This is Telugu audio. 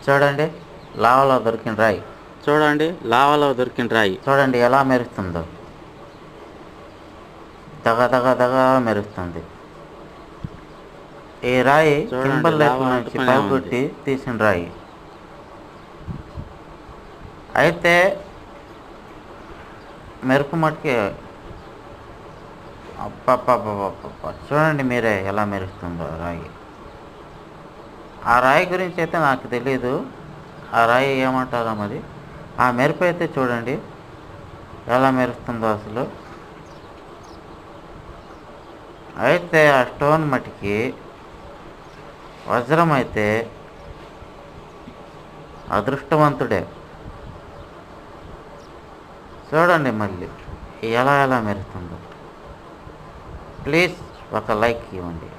చూడండి, లావాలో దొరికిన రాయి. చూడండి, లావాలో దొరికిన రాయి. చూడండి ఎలా మెరుస్తుందో, దగ దగ దగ మెరుస్తుంది. ఈ రాయి చూడండి, కింబల్ లావా లైఫ్లో నుంచి అంటుకునే ఉంది. పైకొట్టి తీసిన రాయి. అయితే మెరుపు మట్టుకి అప్పప్పప్పప్ప చూడండి మీరే ఎలా మెరుస్తుందో రాయి. ఆ రాయి గురించి అయితే నాకు తెలీదు, ఆ రాయి ఏమంటారో మరి. ఆ మెరుపు అయితే చూడండి ఎలా మెరుస్తుందో అసలు. అయితే ఆ స్టోన్ మట్టికి వజ్రం అయితే అదృష్టవంతుడే. చూడండి మళ్ళీ ఎలా ఎలా మెరుస్తుందో. ప్లీజ్ ఒక లైక్ ఇవ్వండి.